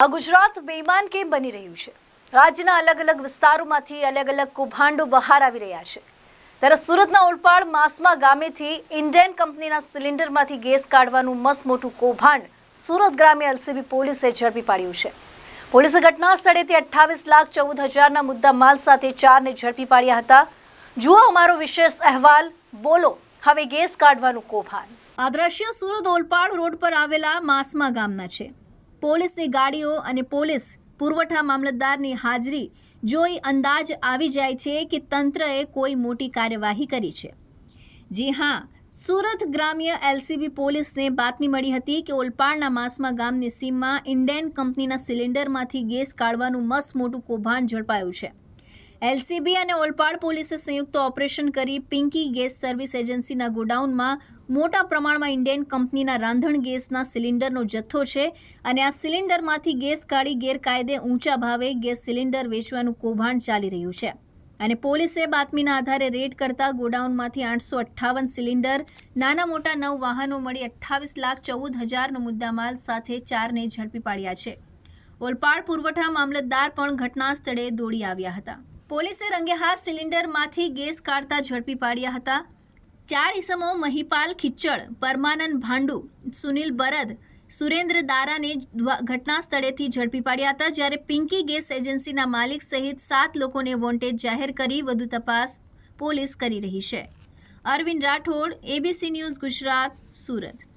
ગુજરાત બેઈમાન કેમ બની રહ્યું છે? રાજ્યના અલગ અલગ વિસ્તારોમાંથી અલગ અલગ કૌભાંડો બહાર આવી રહ્યા છે. ત્યારે સુરતના ઓલપાડ માસમા ગામેથી ઇન્ડિયન કંપનીના સિલિન્ડરમાંથી ગેસ કાઢવાનું મસમોટું કૌભાંડ સુરત ગ્રામ્ય એલસીબી પોલીસે ઝડપી પાડ્યું છે. પોલીસે ઘટના સ્થળેથી 28,14,000ના મુદ્દા માલ સાથે 4ને ઝડપી પાડ્યા હતા. જુઓ અમારો વિશેષ અહેવાલ. બોલો હવે ગેસ કાઢવાનું કૌભાંડ. આ દ્રશ્ય સુરત ઓલપાડ રોડ પર આવેલા માસમા ગામના છે. પોલીસની ગાડીઓ અને પોલીસ પુરવઠા મામલતદારની હાજરી જોઈ અંદાજ આવી જાય છે કે તંત્રએ કોઈ મોટી કાર્યવાહી કરી છે. જી હા, સુરત ગ્રામ્ય એલસીબી પોલીસને બાતમી મળી હતી કે ઓલપાડના માસમા ગામની સીમમાં ઇન્ડિયન કંપનીના સિલિન્ડરમાંથી ગેસ કાઢવાનું મસમોટું કૌભાંડ ઝડપાયું છે. એલસીબી અને ઓલપાડ પોલીસે સંયુક્ત ઓપરેશન કરી પિંકી ગેસ સર્વિસ એજન્સીના ગોડાઉનમાં મોટા પ્રમાણમાં ઇન્ડિયન કંપનીના રાંધણ ગેસના સિલિન્ડરનો જથ્થો છે અને આ સિલિન્ડરમાંથી ગેસ કાઢી ગેરકાયદે ઊંચા ભાવે ગેસ સિલિન્ડર વેચવાનું કૌભાંડ ચાલી રહ્યું છે. અને પોલીસે બાતમીના આધારે રેડ કરતા ગોડાઉનમાંથી 858 સિલિન્ડર, નાના મોટા 9 વાહનો મળી 28,14,000નો મુદ્દામાલ સાથે 4ને ઝડપી પાડ્યા છે. ઓલપાડ પુરવઠા મામલતદાર પણ ઘટના સ્થળે દોડી આવ્યા હતા. પોલીસે રંગેહાથ સિલિન્ડરમાંથી ગેસ કાઢતા ઝડપી પાડ્યા હતા. 4 ઇસમો મહિપાલ ખિચ્ચડ, પરમાનંદ ભાંડુ, સુનિલ બરદ, સુરેન્દ્ર દારાને ઘટના સ્થળેથી ઝડપી પાડ્યા હતા. જ્યારે પિંકી ગેસ એજન્સીના માલિક સહિત 7 લોકોને વોન્ટેડ જાહેર કરી વધુ તપાસ પોલીસ કરી રહી છે. Arvind Rathod, ABC news Gujarat, Surat.